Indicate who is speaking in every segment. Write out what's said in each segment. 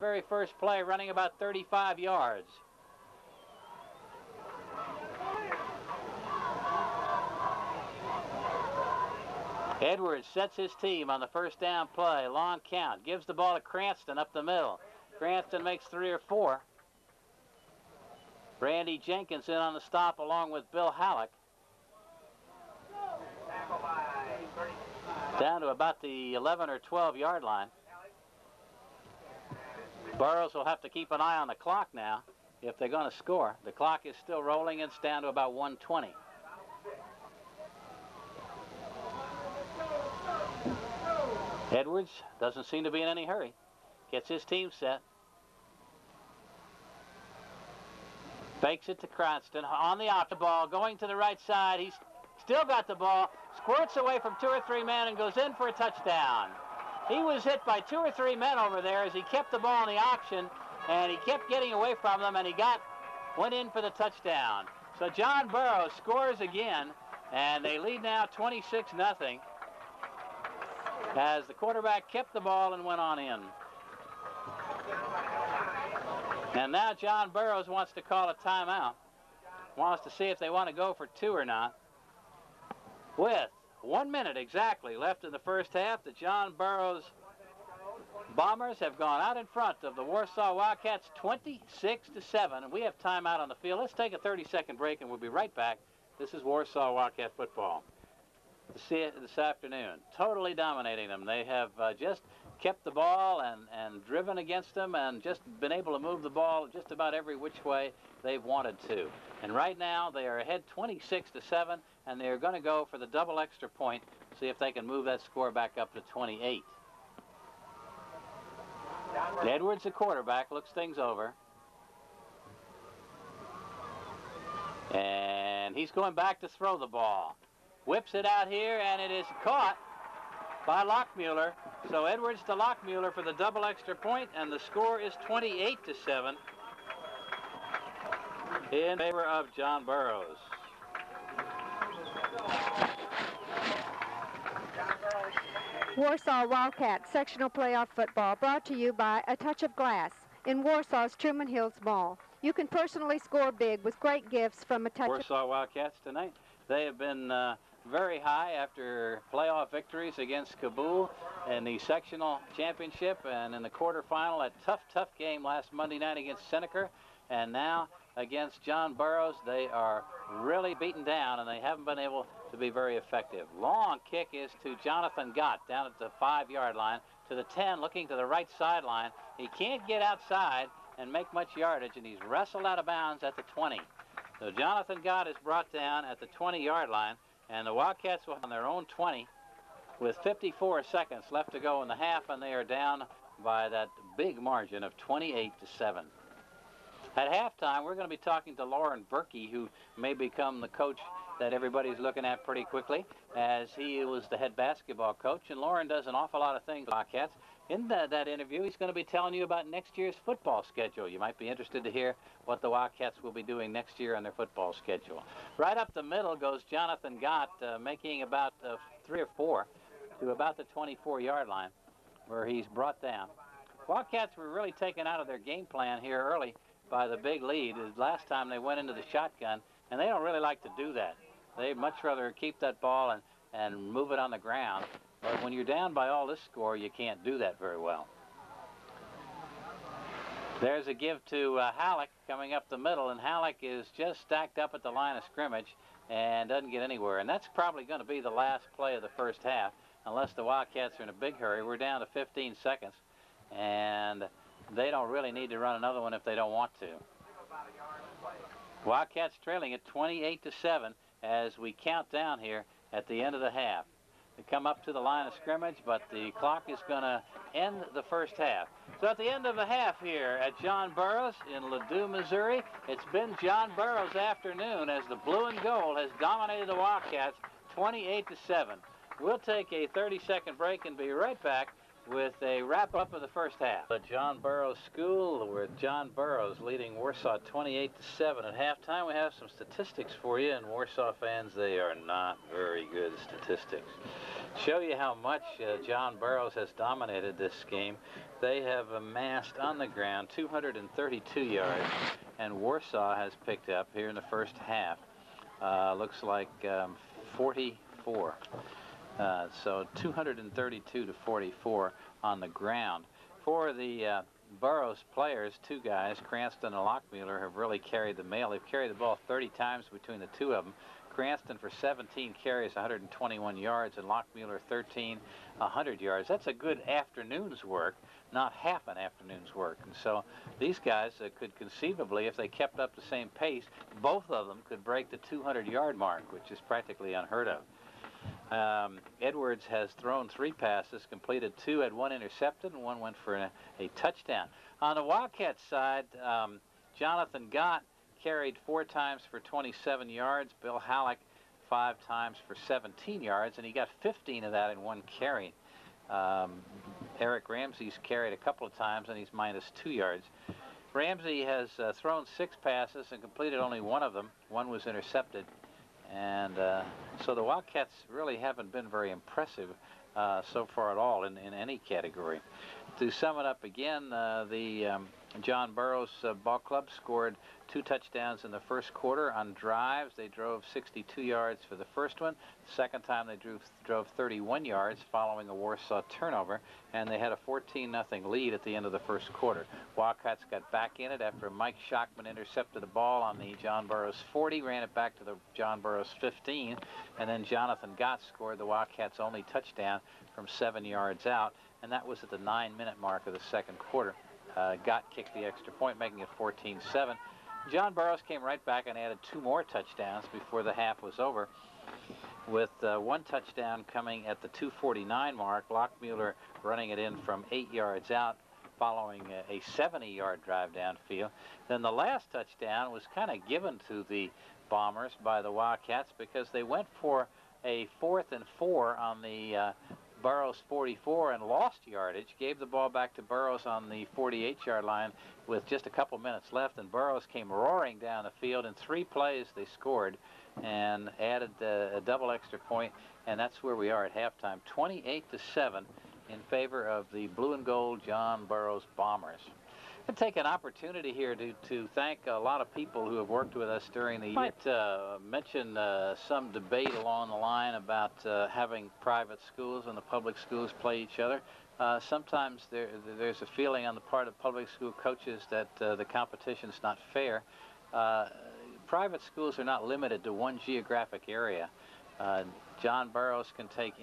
Speaker 1: very first play, running about 35 yards. Edwards sets his team on the first down play. Long count. Gives the ball to Cranston up the middle. Cranston makes 3 or 4. Randy Jenkins in on the stop along with Bill Halleck. Down to about the 11 or 12 yard line. Burroughs will have to keep an eye on the clock now if they're going to score. The clock is still rolling. It's down to about 1:20. Edwards doesn't seem to be in any hurry. Gets his team set. Fakes it to Cranston on the option ball, going to the right side. He's still got the ball, squirts away from 2 or 3 men and goes in for a touchdown. He was hit by 2 or 3 men over there as he kept the ball in the option, and he kept getting away from them, and he went in for the touchdown. So John Burroughs scores again, and they lead now 26-0 as the quarterback kept the ball and went on in. And now John Burroughs wants to call a timeout. Wants to see if they want to go for 2 or not. With 1 minute exactly left in the first half, the John Burroughs Bombers have gone out in front of the Warsaw Wildcats 26-7. And we have timeout on the field. Let's take a 30-second break and we'll be right back. This is Warsaw Wildcat football. To see it this afternoon, totally dominating them. They have just kept the ball and driven against them and just been able to move the ball just about every which way they've wanted to. And right now they are ahead 26-7, and they're going to go for the double extra point, see if they can move that score back up to 28. Edwards, the quarterback, looks things over. And he's going back to throw the ball. Whips it out here, and it is caught by Lockmuller. So Edwards to Lockmuller for the double extra point, and the score is 28-7 in favor of John Burroughs.
Speaker 2: Warsaw Wildcat sectional playoff football brought to you by A Touch of Glass in Warsaw's Truman Hills Mall. You can personally score big with great gifts from A Touch of
Speaker 1: Warsaw Wildcats tonight. They have been very high after playoff victories against Kabul in the sectional championship and in the quarterfinal. A tough game last Monday night against Seneca, and now against John Burroughs. They are really beaten down, and they haven't been able to be very effective. Long kick is to Jonathan Gott down at the 5-yard line, to the 10, looking to the right sideline. He can't get outside and make much yardage, and he's wrestled out of bounds at the 20. So Jonathan Gott is brought down at the 20-yard line, and the Wildcats will have on their own 20 with 54 seconds left to go in the half, and they are down by that big margin of 28-7. At halftime, we're going to be talking to Lauren Berkey, who may become the coach that everybody's looking at pretty quickly, as he was the head basketball coach, and Lauren does an awful lot of things with Wildcats. In that interview, he's going to be telling you about next year's football schedule. You might be interested to hear what the Wildcats will be doing next year on their football schedule. Right up the middle goes Jonathan Gott, making about 3 or 4 to about the 24-yard line, where he's brought down. Wildcats were really taken out of their game plan here early by the big lead. Last time they went into the shotgun, and they don't really like to do that. They'd much rather keep that ball and move it on the ground. But when you're down by all this score, you can't do that very well. There's a give to Halleck coming up the middle, and Halleck is just stacked up at the line of scrimmage and doesn't get anywhere. And that's probably going to be the last play of the first half, unless the Wildcats are in a big hurry. We're down to 15 seconds, and they don't really need to run another one if they don't want to. Wildcats trailing at 28-7 as we count down here at the end of the half. They come up to the line of scrimmage, but the clock is going to end the first half. So at the end of the half here at John Burroughs in Ladue, Missouri, it's been John Burroughs' afternoon as the blue and gold has dominated the Wildcats 28-7. We'll take a 30-second break and be right back with a wrap-up of the first half. The John Burroughs School with John Burroughs leading Warsaw 28-7. At halftime, we have some statistics for you, and Warsaw fans, they are not very good statistics. Show you how much John Burroughs has dominated this game. They have amassed on the ground 232 yards, and Warsaw has picked up here in the first half. Looks like 44. So 232 to 44 on the ground. For the Burroughs players, two guys, Cranston and Lockmuller, have really carried the mail. They've carried the ball 30 times between the two of them. Cranston for 17 carries, 121 yards, and Lockmuller 13, 100 yards. That's a good afternoon's work, not half an afternoon's work. And so these guys could conceivably, if they kept up the same pace, both of them could break the 200-yard mark, which is practically unheard of. Edwards has thrown 3 passes, completed 2, had 1 intercepted, and 1 went for a touchdown. On the Wildcats side, Jonathan Gott carried 4 times for 27 yards. Bill Halleck 5 times for 17 yards, and he got 15 of that in 1 carry. Eric Ramsey's carried a couple of times, and he's -2 yards. Ramsey has thrown 6 passes and completed only 1 of them. 1 was intercepted. And so the Wildcats really haven't been very impressive so far at all in any category. To sum it up again, the John Burroughs Ball Club scored 2 touchdowns in the first quarter on drives. They drove 62 yards for the first one. The second time they drove 31 yards following a Warsaw turnover, and they had a 14-0 lead at the end of the first quarter. Wildcats got back in it after Mike Schockman intercepted a ball on the John Burroughs 40, ran it back to the John Burroughs 15, and then Jonathan Gott scored the Wildcats' only touchdown from 7 yards out, and that was at the 9-minute mark of the second quarter. Gott kicked the extra point, making it 14-7. John Burroughs came right back and added 2 more touchdowns before the half was over, with 1 touchdown coming at the 2:49 mark. Lockmuller running it in from 8 yards out following a 70-yard drive downfield. Then the last touchdown was kind of given to the Bombers by the Wildcats because they went for a 4th and 4 on the Burroughs 44 and lost yardage, gave the ball back to Burroughs on the 48-yard line with just a couple minutes left, and Burroughs came roaring down the field. In 3 plays they scored and added a double extra point, and that's where we are at halftime, 28-7 in favor of the blue and gold John Burroughs Bombers. I'd take an opportunity here to thank a lot of people who have worked with us during the year. Mention some debate along the line about having private schools and the public schools play each other. Sometimes there's a feeling on the part of public school coaches that the competition's not fair. Private schools are not limited to one geographic area. John Burroughs can take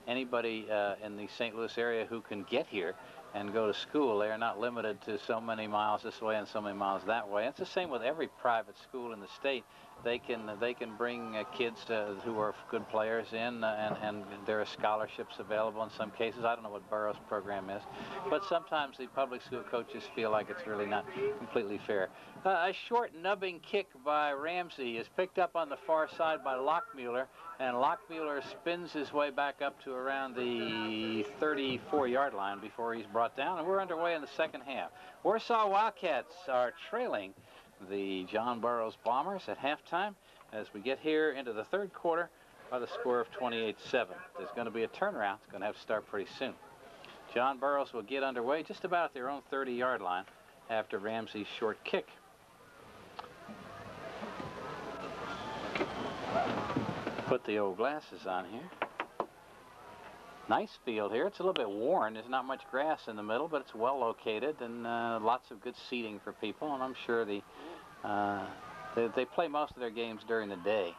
Speaker 1: anybody in the St. Louis area who can get here and go to school. They are not limited to so many miles this way and so many miles that way. It's the same with every private school in the state. They can bring kids who are good players in, and there are scholarships available in some cases. I don't know what Burroughs' program is, but sometimes the public school coaches feel like it's really not completely fair. A short nubbing kick by Ramsey is picked up on the far side by Lockmuller, and Lockmuller spins his way back up to around the 34-yard line before he's brought down, and we're underway in the second half. Warsaw Wildcats are trailing the John Burroughs Bombers at halftime as we get here into the third quarter by the score of 28-7. There's going to be a turnaround. It's going to have to start pretty soon. John Burroughs will get underway just about at their own 30-yard line after Ramsey's short kick. Put the old glasses on here. Nice field here. It's a little bit worn. There's not much grass in the middle, but it's well located and lots of good seating for people. And I'm sure they play most of their games during the day.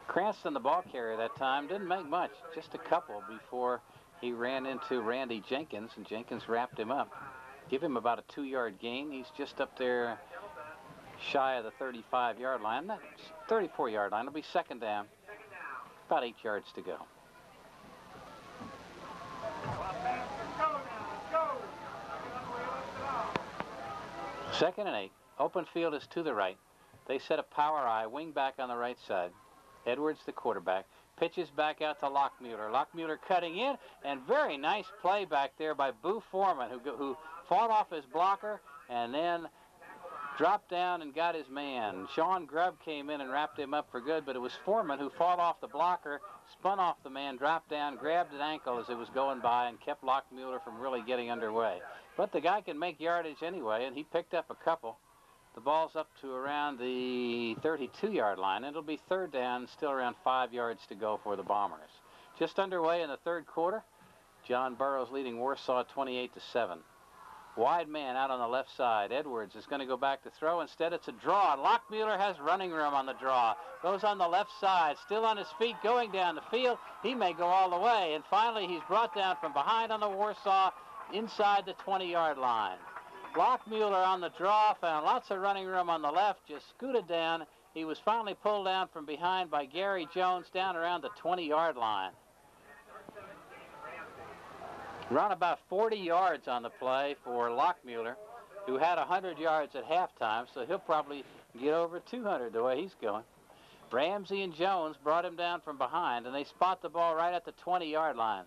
Speaker 1: Cranston, the ball carrier that time, didn't make much, just a couple before he ran into Randy Jenkins, and Jenkins wrapped him up. Give him about a 2-yard gain. He's just up there shy of the 35-yard line. That's 34-yard line. It'll be second down. About 8 yards to go. Second and 8. Open field is to the right. They set a power I, wing back on the right side. Edwards, the quarterback. Pitches back out to Lockmuller. Lockmuller cutting in, and very nice play back there by Boo Foreman, who fought off his blocker and then dropped down and got his man. Sean Grubb came in and wrapped him up for good, but it was Foreman who fought off the blocker, spun off the man, dropped down, grabbed an ankle as it was going by, and kept Lockmuller from really getting underway. But the guy can make yardage anyway, and he picked up a couple. The ball's up to around the 32-yard line, and it'll be third down, still around 5 yards to go for the Bombers. Just underway in the third quarter. John Burroughs leading Warsaw 28-7. Wide man out on the left side. Edwards is going to go back to throw. Instead, it's a draw, and Lockmuller has running room on the draw. Goes on the left side, still on his feet, going down the field. He may go all the way, and finally he's brought down from behind on the Warsaw inside the 20-yard line. Lockmuller on the draw, found lots of running room on the left, just scooted down. He was finally pulled down from behind by Gary Jones down around the 20-yard line. Run about 40 yards on the play for Lockmuller, who had 100 yards at halftime, so he'll probably get over 200 the way he's going. Ramsey and Jones brought him down from behind, and they spot the ball right at the 20-yard line.